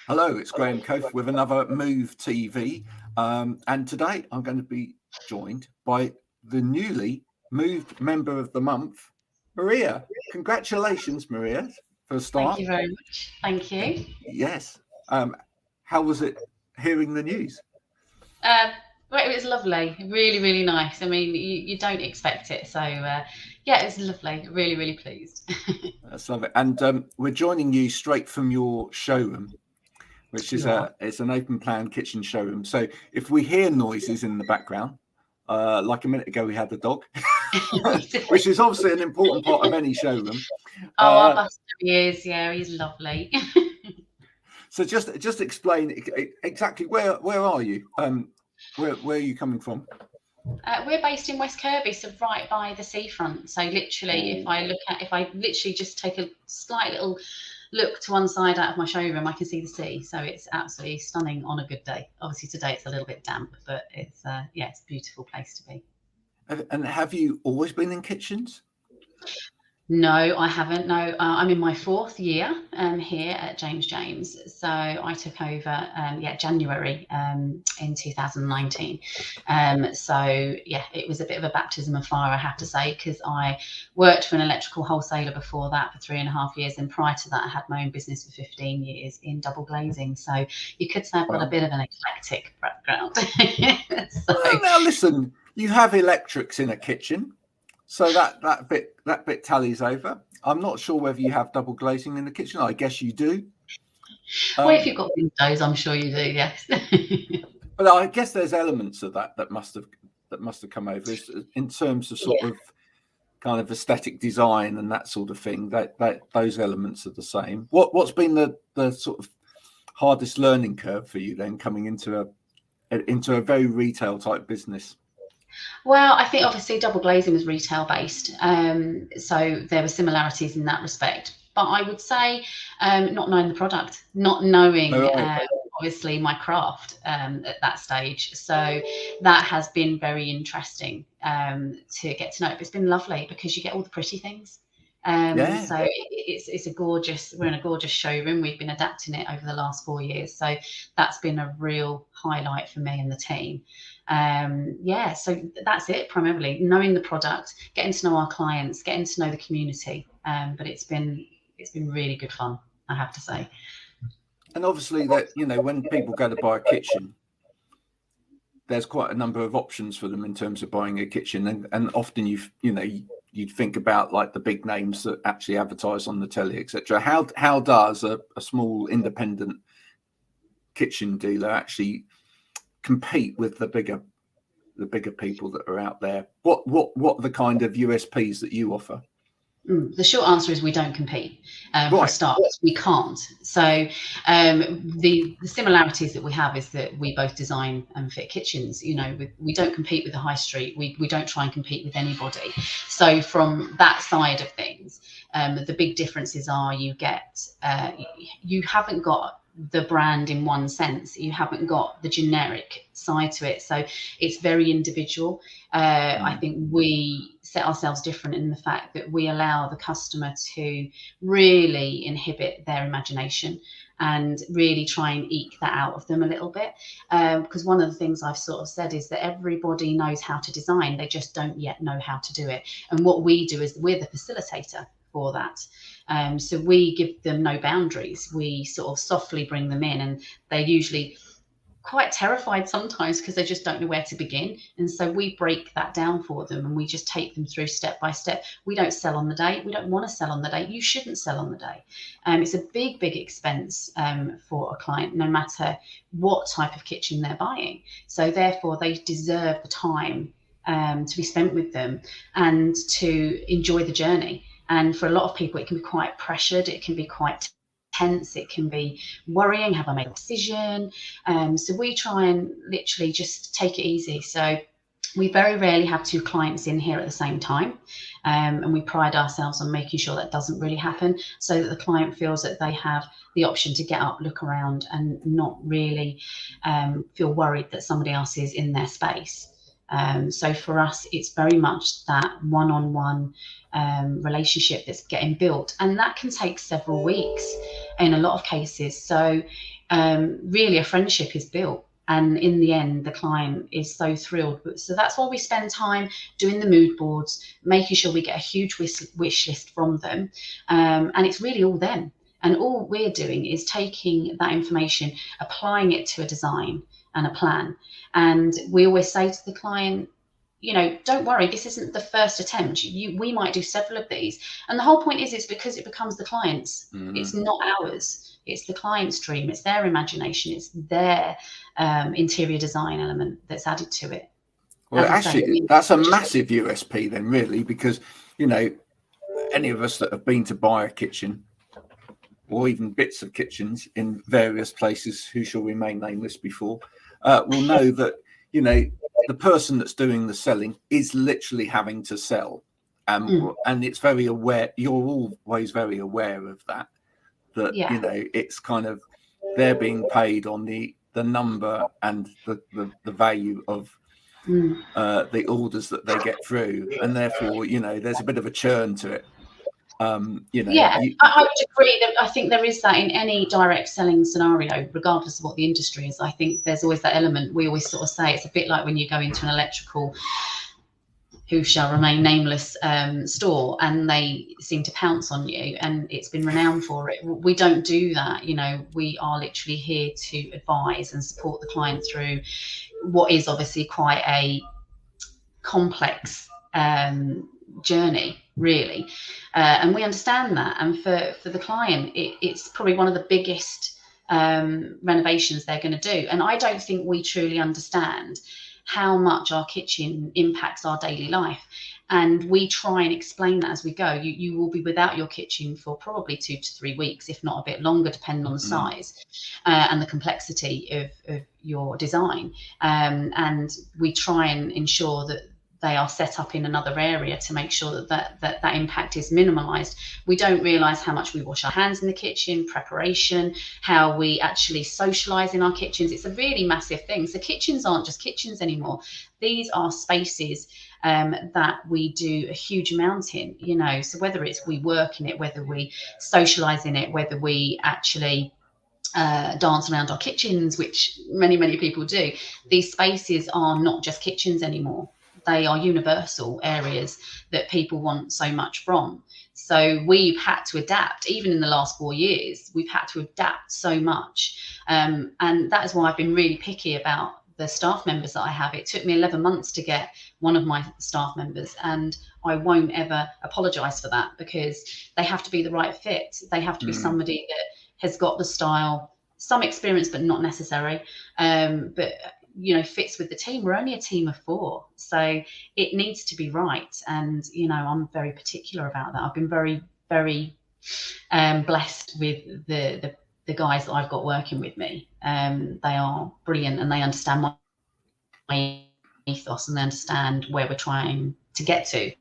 Hello, it's Graham Cofe with another Move TV. And today I'm going to be joined by the newly moved member of the month, Maria. Congratulations, Maria, for a Thank start. you very much. Thank you. Yes. How was it hearing the news? Well, it was lovely, really, really nice. I mean, you don't expect it. So, yeah, it was lovely. Really, really pleased. That's lovely. And we're joining you straight from your showroom, which is You are. it's an open plan kitchen showroom. So if we hear noises in the background, like a minute ago we had the dog, which is obviously an important part of any showroom. Oh, our Buster is, yeah, he's lovely. So just explain exactly where are you? Where are you coming from? We're based in West Kirby, so right by the seafront. So literally, if I literally just take a slight little look to one side out of my showroom, I can see the sea. So it's absolutely stunning on a good day. Obviously today it's a little bit damp, but it's yeah, it's a beautiful place to be. And have you always been in kitchens? No, I haven't. No, I'm in my fourth year here at James. So I took over, January in 2019. So yeah, it was a bit of a baptism of fire, I have to say, because I worked for an electrical wholesaler before that for 3.5 years, and prior to that, I had my own business for 15 years in double glazing. So you could say I've got a bit of an eclectic background. Well, now listen, you have electrics in a kitchen. So that bit tallies over. I'm not sure whether you have double glazing in the kitchen. I guess you do. Well, if you've got windows, I'm sure you do. Yes. But I guess there's elements of that must have come over in terms of sort of kind of aesthetic design and that sort of thing. That those elements are the same. What's been the sort of hardest learning curve for you then, coming into a very retail type business? Well, I think obviously double glazing was retail based, so there were similarities in that respect. But I would say not knowing the product, not knowing obviously my craft at that stage. So that has been very interesting to get to know. It's been lovely because you get all the pretty things. So it's a gorgeous. We're in a gorgeous showroom. We've been adapting it over the last 4 years, so that's been a real highlight for me and the team. So that's it, primarily knowing the product, getting to know our clients, getting to know the community. But it's been really good fun, I have to say. And obviously that, when people go to buy a kitchen, there's quite a number of options for them in terms of buying a kitchen, and often you'd think about like the big names that actually advertise on the telly, etc. How does a small independent kitchen dealer actually compete with the bigger people that are out there? What are the kind of USPs that you offer? The short answer is we don't compete. For a start, we can't. So the similarities that we have is that we both design and fit kitchens. We don't compete with the high street. We don't try and compete with anybody. So from that side of things, the big differences are you haven't got the brand in one sense. You haven't got the generic side to it. So it's very individual. I think we set ourselves different in the fact that we allow the customer to really inhibit their imagination and really try and eke that out of them a little bit. Because one of the things I've sort of said is that everybody knows how to design, they just don't yet know how to do it. And what we do is we're the facilitator for that. So we give them no boundaries. We sort of softly bring them in, and they're usually quite terrified sometimes because they just don't know where to begin. And so we break that down for them, and we just take them through step by step. We don't sell on the day. We don't want to sell on the day. You shouldn't sell on the day. It's a big expense for a client, no matter what type of kitchen they're buying. So therefore, they deserve the time to be spent with them and to enjoy the journey. And for a lot of people, it can be quite pressured. It can be quite tense. It can be worrying. Have I made a decision? So we try and literally just take it easy. So we very rarely have two clients in here at the same time. And we pride ourselves on making sure that doesn't really happen, so that the client feels that they have the option to get up, look around, and not really feel worried that somebody else is in their space. So for us, it's very much that one-on-one relationship that's getting built, and that can take several weeks. in a lot of cases. So really a friendship is built. And in the end, the client is so thrilled. So that's why we spend time doing the mood boards, making sure we get a huge wish list from them. And it's really all them. And all we're doing is taking that information, applying it to a design and a plan. And we always say to the client, you know, don't worry, this isn't the first attempt. We might do several of these. And the whole point is, it's because it becomes the client's. It's not ours. It's the client's dream. It's their imagination. It's their interior design element that's added to it. Well, actually, that's a massive USP then, really, because, you know, any of us that have been to buy a kitchen or even bits of kitchens in various places, who shall remain nameless before, will know that, you know, the person that's doing the selling is literally having to sell. And it's very aware, you're always very aware of that, you know, it's kind of, they're being paid on the number and the value of the orders that they get through. And therefore, you know, there's a bit of a churn to it. You know, I would agree that I think there is that in any direct selling scenario, regardless of what the industry is. I think there's always that element. We always sort of say it's a bit like when you go into an electrical, who shall remain nameless, store, and they seem to pounce on you, and it's been renowned for it. We don't do that. You know, we are literally here to advise and support the client through what is obviously quite a complex journey, really, and we understand that. And for the client, it's probably one of the biggest renovations they're going to do. And I don't think we truly understand how much our kitchen impacts our daily life. And we try and explain that as we go. You will be without your kitchen for probably 2 to 3 weeks, if not a bit longer, depending on the size and the complexity of your design. And we try and ensure that they are set up in another area to make sure that impact is minimalized. We don't realize how much we wash our hands in the kitchen, preparation, how we actually socialize in our kitchens. It's a really massive thing. So kitchens aren't just kitchens anymore. These are spaces that we do a huge amount in, you know. So whether it's we work in it, whether we socialize in it, whether we actually dance around our kitchens, which many people do, these spaces are not just kitchens anymore. They are universal areas that people want so much from. So we've had to adapt. Even in the last 4 years, we've had to adapt so much. And that is why I've been really picky about the staff members that I have. It took me 11 months to get one of my staff members, and I won't ever apologize for that, because they have to be the right fit. They have to be somebody that has got the style, some experience, but not necessary. But you know, fits with the team. We're only a team of 4, so it needs to be right. And you know, I'm very particular about that. I've been very blessed with the guys that I've got working with me. They are brilliant, and they understand my ethos, and they understand where we're trying to get to.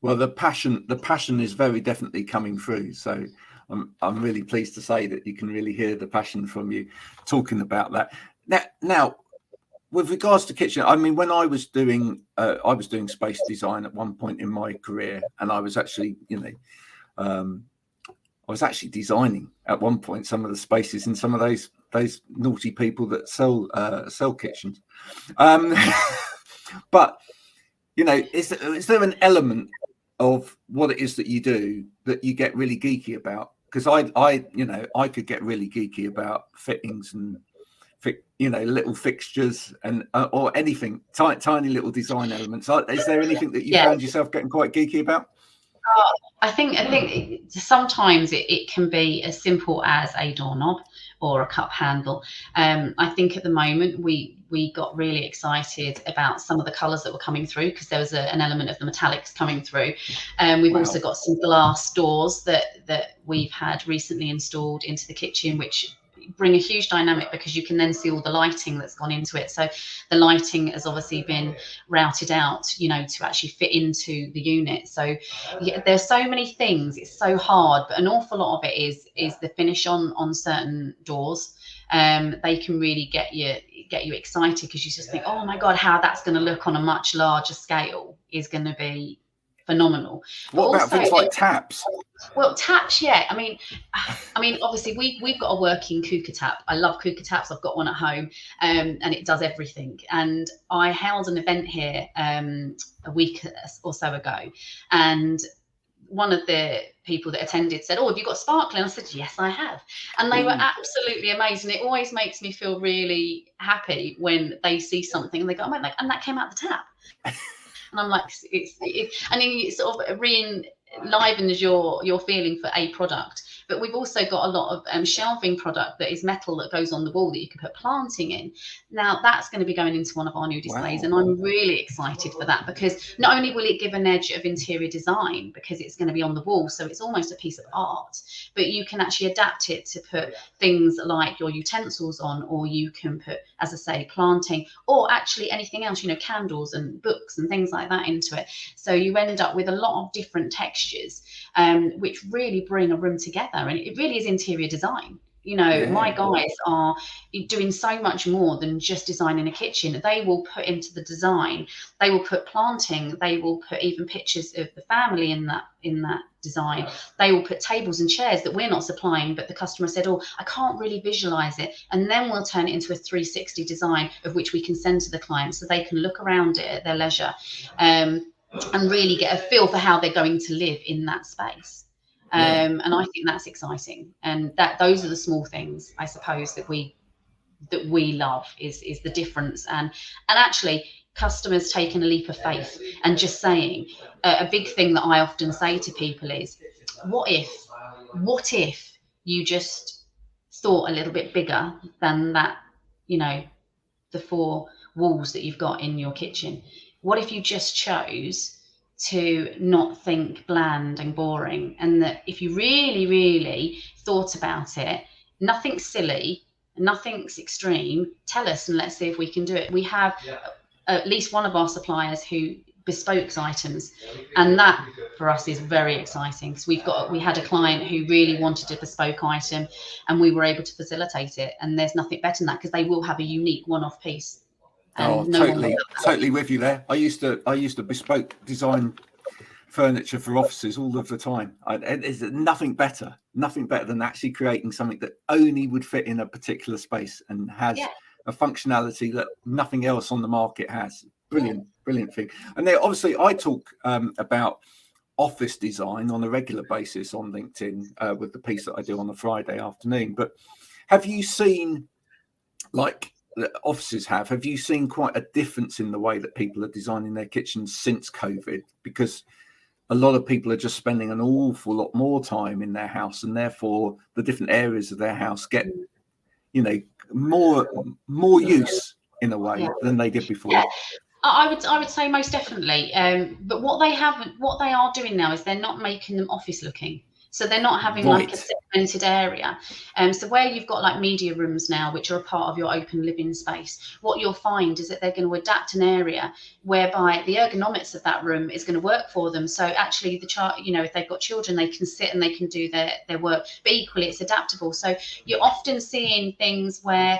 Well, the passion is very definitely coming through. So I'm really pleased to say that you can really hear the passion from you talking about that. Now, with regards to kitchen, I mean, when I was doing space design at one point in my career, and I was actually, you know, I was actually designing at one point some of the spaces in some of those naughty people that sell kitchens. But you know, is there an element of what it is that you do that you get really geeky about? Because I could get really geeky about fittings and you know, little fixtures and or anything, tiny little design elements. Is there anything that you found yourself getting quite geeky about? I think sometimes it can be as simple as a doorknob or a cup handle. I think at the moment we got really excited about some of the colours that were coming through, because there was an element of the metallics coming through. We've also got some glass doors that we've had recently installed into the kitchen, which bring a huge dynamic, because you can then see all the lighting that's gone into it. So the lighting has obviously been routed out, you know, to actually fit into the unit. So yeah, there's so many things. It's so hard, but an awful lot of it is the finish on certain doors. they can really get you excited, because you just think, oh my God, how that's going to look on a much larger scale is going to be phenomenal. What about things like taps? Well, taps, yeah. I mean, obviously we've got a working Kuka tap. I love Kuka taps. I've got one at home, and it does everything. And I held an event here a week or so ago, and one of the people that attended said, "Oh, have you got sparkling?" I said, "Yes, I have." And they were absolutely amazing. It always makes me feel really happy when they see something and they go, "Oh, like, and that came out the tap." And I'm like, and then it sort of re-enlivens your feeling for a product. But we've also got a lot of shelving product that is metal that goes on the wall that you can put planting in. Now that's going to be going into one of our new displays, and I'm really excited for that, because not only will it give an edge of interior design because it's going to be on the wall, so it's almost a piece of art, but you can actually adapt it to put things like your utensils on, or you can put, as I say, planting, or actually anything else, candles and books and things like that into it. So you end up with a lot of different textures, which really bring a room together. And it really is interior design. My guys are doing so much more than just designing a kitchen. They will put into the design, they will put planting, they will put even pictures of the family in that design. They will put tables and chairs that we're not supplying, but the customer said, "Oh, I can't really visualize it." And then we'll turn it into a 360 design, of which we can send to the client so they can look around it at their leisure, and really get a feel for how they're going to live in that space. And I think that's exciting, and those are the small things, I suppose, that we love, is the difference, and actually customers taking a leap of faith and just saying, a big thing that I often say to people is, what if you just thought a little bit bigger than that, the four walls that you've got in your kitchen? What if you just chose to not think bland and boring, and that if you really, really thought about it, nothing's silly, nothing's extreme, tell us and let's see if we can do it. We have at least one of our suppliers who bespokes items, and that for us is very exciting. So we had a client who really wanted a bespoke item, and we were able to facilitate it, and there's nothing better than that, because they will have a unique one-off piece. Totally with you there. I used to bespoke design furniture for offices all of the time. There's nothing better than actually creating something that only would fit in a particular space and has a functionality that nothing else on the market has. Brilliant thing. And then obviously I talk about office design on a regular basis on LinkedIn with the piece that I do on a Friday afternoon. But have you seen, like the offices have you seen quite a difference in the way that people are designing their kitchens since COVID? Because a lot of people are just spending an awful lot more time in their house, and therefore the different areas of their house get, more use in a way than they did before. I would say most definitely. But what they are doing now is they're not making them office looking. So they're not having like a segmented area. So where you've got like media rooms now, which are a part of your open living space, what you'll find is that they're going to adapt an area whereby the ergonomics of that room is going to work for them. So actually the child, if they've got children, they can sit and they can do their work, but equally it's adaptable. So you're often seeing things where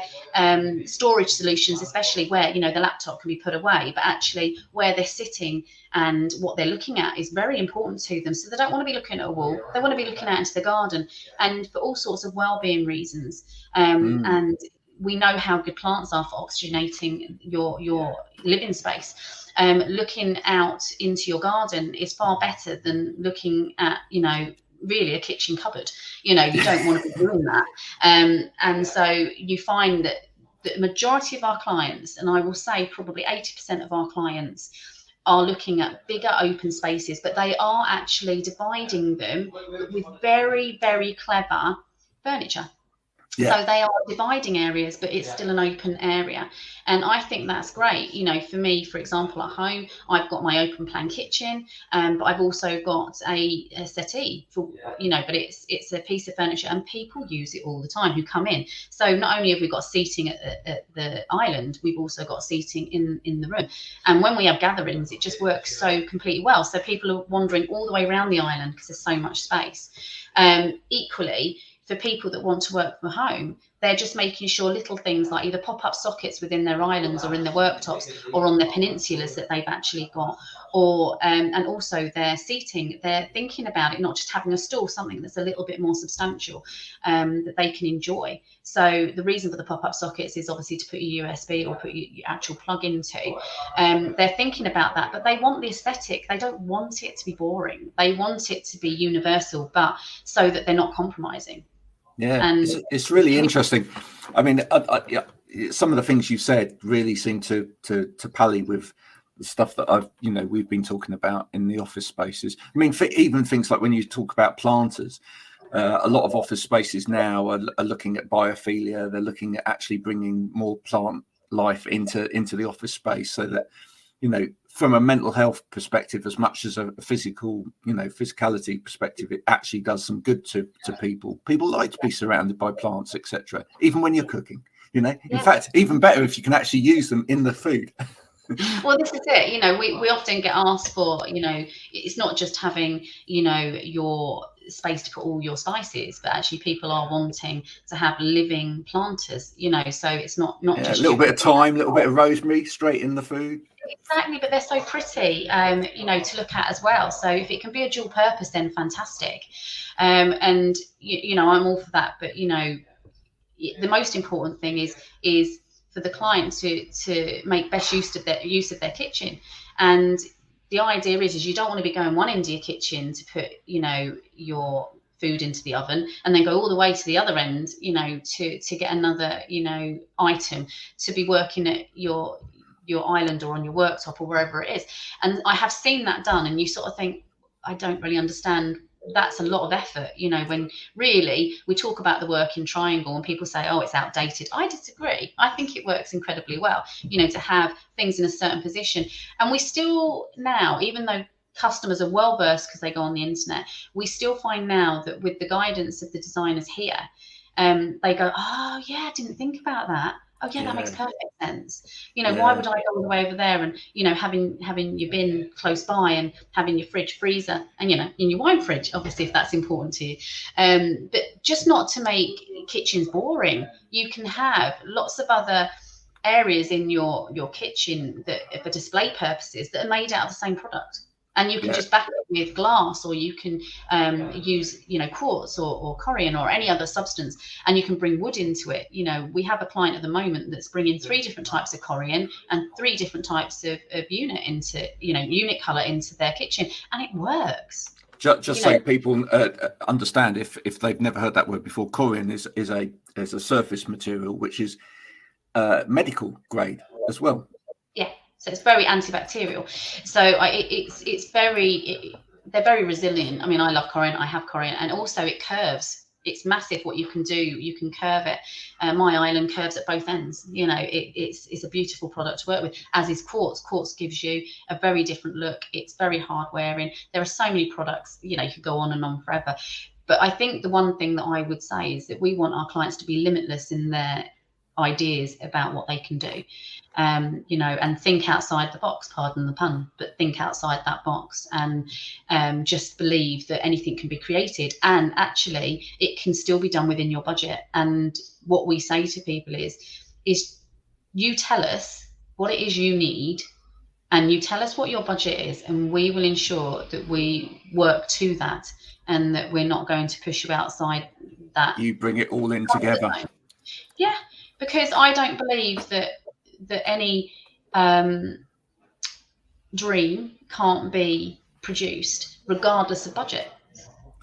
storage solutions, especially where, the laptop can be put away, but actually where they're sitting and what they're looking at is very important to them. So they don't want to be looking at a wall. They want to be looking out into the garden, and for all sorts of well-being reasons. And we know how good plants are for oxygenating your living space. Looking out into your garden is far better than looking at, really a kitchen cupboard. You don't want to be doing that. And so you find that the majority of our clients, and I will say probably 80% of our clients, are looking at bigger open spaces, but they are actually dividing them with very, very clever furniture. Yeah. So they are dividing areas, but it's still an open area. And I think that's great. For me, for example, at home, I've got my open plan kitchen, but I've also got a settee for, but it's a piece of furniture, and people use it all the time who come in. So not only have we got seating at the island, we've also got seating in the room. And when we have gatherings, it just works so completely well. So people are wandering all the way around the island because there's so much space. Equally, for people that want to work from home, they're just making sure little things like either pop-up sockets within their islands or in their worktops or on their peninsulas that they've actually got, or and also their seating, they're thinking about it not just having a stool, something that's a little bit more substantial, that they can enjoy. So the reason for the pop-up sockets is obviously to put your USB or put your actual plug into. They're thinking about that, but they want the aesthetic. They don't want it to be boring. They want it to be universal, but so that they're not compromising. Yeah, And it's really interesting. I mean, some of the things you said really seem to pally with the stuff that we've been talking about in the office spaces. I mean, even things like when you talk about planters, a lot of office spaces now are looking at biophilia. They're looking at actually bringing more plant life into the office space, so that, from a mental health perspective, as much as a physical, physicality perspective, it actually does some good to people. People like to be surrounded by plants, etc. Even when you're cooking, In fact, even better if you can actually use them in the food. Well, this is it. We often get asked for, it's not just having, your space to put all your spices, but actually people are wanting to have living planters, so it's not just a little bit of thyme, a little bit of rosemary straight in the food. Exactly, but they're so pretty, to look at as well. So if it can be a dual purpose, then fantastic. And I'm all for that. But the most important thing is for the client to make best use of their kitchen. And the idea is you don't want to be going one end of your kitchen to put your food into the oven and then go all the way to the other end to get another item, to be working at your island or on your worktop or wherever it is. And I have seen that done, and you sort of think, I don't really understand. That's a lot of effort, when really we talk about the working triangle and people say, oh, it's outdated. I disagree. I think it works incredibly well, to have things in a certain position. And we still now, even though customers are well versed because they go on the internet, we still find now that with the guidance of the designers here, they go, oh yeah, I didn't think about that. Oh yeah, that makes perfect sense. Why would I go all the way over there and having your bin close by and having your fridge, freezer, and in your wine fridge, obviously, if that's important to you. But just not to make kitchens boring. You can have lots of other areas in your kitchen that, for display purposes, that are made out of the same product. And you can just back it with glass, or you can use, quartz or corian or any other substance, and you can bring wood into it. We have a client at the moment that's bringing 3 different types of corian and 3 different types of unit color into their kitchen, and it works. Just so people understand, if they've never heard that word before, corian is a surface material which is medical grade as well. Yeah. So it's very antibacterial. So they're very resilient. I mean, I love corian. I have corian, and also it curves. It's massive what you can do. You can curve it. My island curves at both ends. It's a beautiful product to work with, as is quartz. Quartz gives you a very different look. It's very hard wearing. There are so many products. You could go on and on forever. But I think the one thing that I would say is that we want our clients to be limitless in their ideas about what they can do. And think outside the box, pardon the pun, but think outside that box, and just believe that anything can be created, and actually it can still be done within your budget. And what we say to people is you tell us what it is you need, and you tell us what your budget is, and we will ensure that we work to that, and that we're not going to push you outside that. You bring it all in together. Yeah, because I don't believe that any dream can't be produced regardless of budget.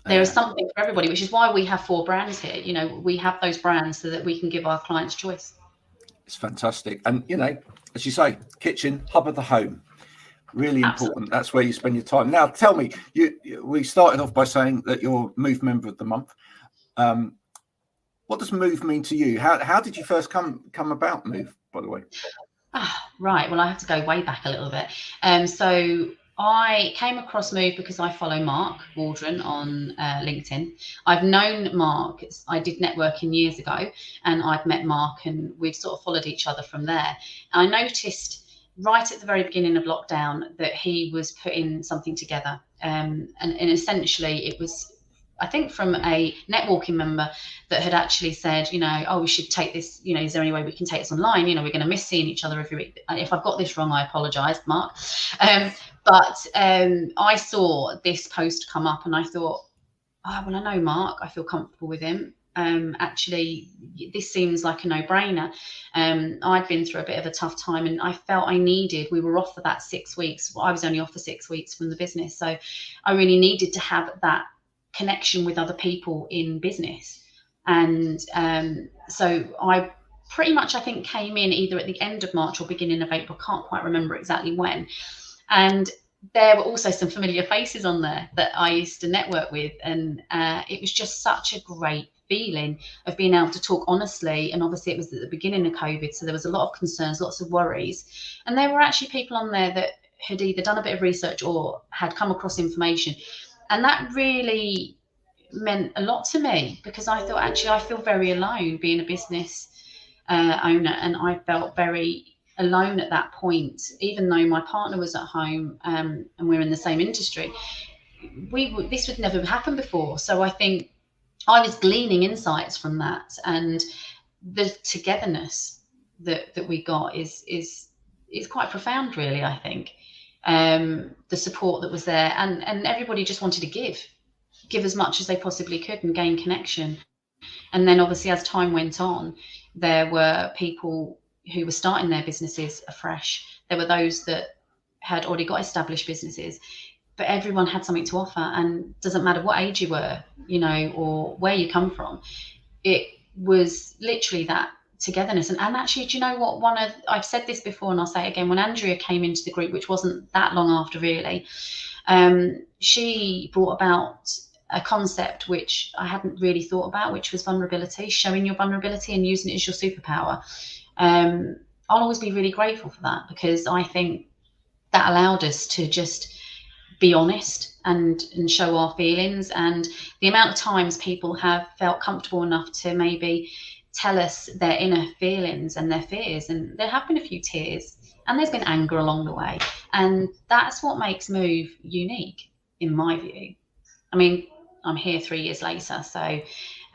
There is something for everybody, which is why we have 4 brands here. We have those brands so that we can give our clients choice. It's fantastic. And as you say, kitchen, hub of the home, really important. Absolutely. That's where you spend your time. Now tell me, we started off by saying that you're Move Member of the Month. What does Move mean to you? How did you first come about Move, by the way? Right. Well, I have to go way back a little bit. So I came across Move because I follow Mark Waldron on LinkedIn. I've known Mark. I did networking years ago, and I've met Mark, and we've sort of followed each other from there. I noticed right at the very beginning of lockdown that he was putting something together, and essentially it was I think from a networking member that had actually said, oh, we should take this, is there any way we can take this online? We're going to miss seeing each other every week. If I've got this wrong, I apologise, Mark. But I saw this post come up and I thought, oh, well, I know Mark, I feel comfortable with him. Actually, this seems like a no-brainer. I'd been through a bit of a tough time and I felt we were off for that 6 weeks. Well, I was only off for 6 weeks from the business. So I really needed to have that connection with other people in business. And so I pretty much, I think, came in either at the end of March or beginning of April, can't quite remember exactly when. And there were also some familiar faces on there that I used to network with. And it was just such a great feeling of being able to talk honestly. And obviously it was at the beginning of COVID, so there was a lot of concerns, lots of worries. And there were actually people on there that had either done a bit of research or had come across information. And that really meant a lot to me, because I thought, actually, I feel very alone being a business owner. And I felt very alone at that point, even though my partner was at home and we're in the same industry. This would never happen before. So I think I was gleaning insights from that, and the togetherness that we got is quite profound, really. I think the support that was there, and everybody just wanted to give as much as they possibly could and gain connection. And then obviously as time went on, there were people who were starting their businesses afresh. There were those that had already got established businesses, but everyone had something to offer, and doesn't matter what age you were, or where you come from. It was literally that togetherness. And actually, do you know what? I've said this before and I'll say it again, when Andrea came into the group, which wasn't that long after really, she brought about a concept which I hadn't really thought about, which was vulnerability, showing your vulnerability and using it as your superpower. I'll always be really grateful for that, because I think that allowed us to just be honest and show our feelings. And the amount of times people have felt comfortable enough to maybe tell us their inner feelings and their fears, and there have been a few tears and there's been anger along the way, and that's what makes Move unique in my view. I mean, I'm here 3 years later, so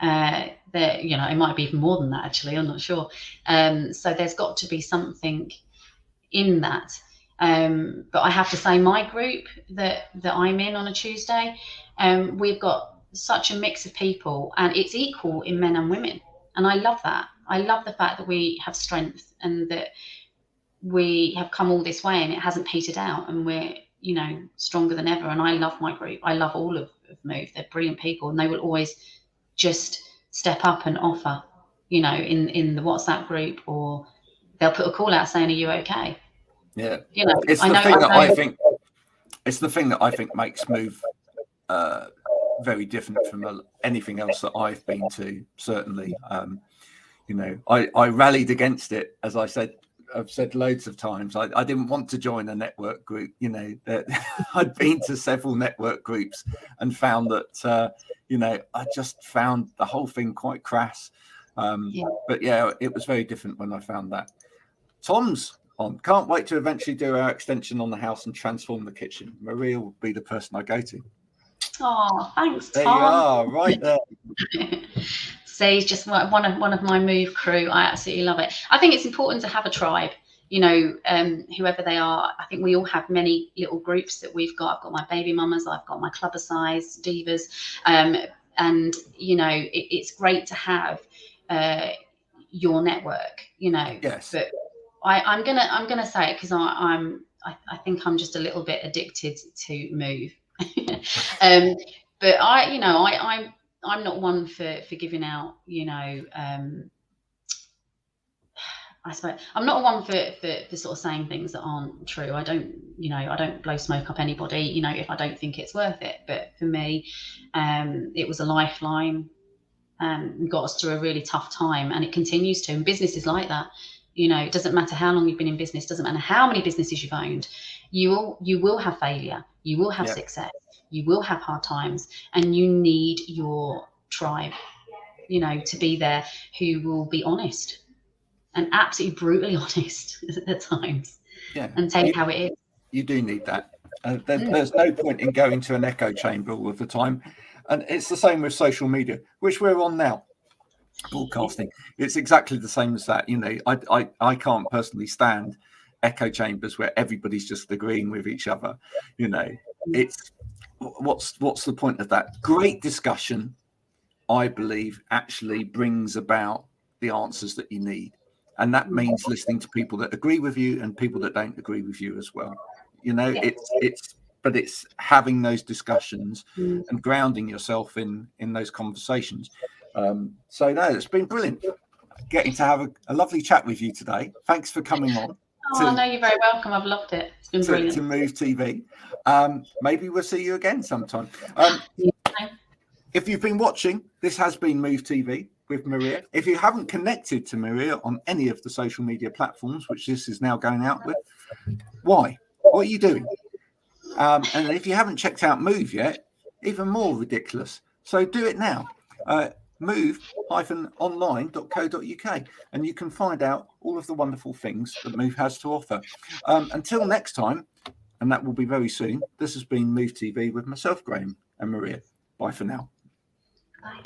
it might be even more than that, actually, I'm not sure. So there's got to be something in that. But I have to say, my group that I'm in on a Tuesday, we've got such a mix of people, and it's equal in men and women. And I love that. I love the fact that we have strength and that we have come all this way and it hasn't petered out, and we're, stronger than ever. And I love my group. I love all of Move. They're brilliant people, and they will always just step up and offer, in the WhatsApp group, or they'll put a call out saying, are you okay? Yeah, it's the thing that I think makes Move very different from anything else that I've been to. Certainly, I rallied against it, as I've said loads of times. I didn't want to join a network group. That I'd been to several network groups and found that I just found the whole thing quite crass. But yeah, it was very different when I found that. Tom's on. Can't wait to eventually do our extension on the house and transform the kitchen. Maria will be the person I go to. Oh, thanks, Tom. There you are, right there. See, he's just one of my Move crew. I absolutely love it. I think it's important to have a tribe, whoever they are. I think we all have many little groups that we've got. I've got my baby mamas, I've got my clubber size divas, and it's great to have your network, Yes. But I'm gonna say it, because I think I'm just a little bit addicted to Move. But I'm not one for giving out, I suppose I'm not one for sort of saying things that aren't true. I don't blow smoke up anybody, if I don't think it's worth it. But for me, it was a lifeline, got us through a really tough time, and it continues to. And business is like that. It doesn't matter how long you've been in business, doesn't matter how many businesses you've owned. You will have failure, you will have success, you will have hard times, and you need your tribe, to be there, who will be honest and absolutely brutally honest at times, and tell you how it is. You do need that. There's no point in going to an echo chamber all of the time. And it's the same with social media, which we're on now. Broadcasting, it's exactly the same as that. I can't personally stand echo chambers where everybody's just agreeing with each other. It's what's the point of that? Great discussion, I believe, actually brings about the answers that you need, and that means listening to people that agree with you and people that don't agree with you as well. It's having those discussions and grounding yourself in those conversations. So no, it's been brilliant getting to have a lovely chat with you today. Thanks for coming on. No, you're very welcome. I've loved it. It's been brilliant. To Move TV. Maybe we'll see you again sometime. If you've been watching, this has been Move TV with Maria. If you haven't connected to Maria on any of the social media platforms, which this is now going out with, why? What are you doing? And if you haven't checked out Move yet, even more ridiculous. So do it now. move-online.co.uk, and you can find out all of the wonderful things that Move has to offer. Until next time, and that will be very soon, this has been Move TV with myself, Graham, and Maria. Bye for now. Bye.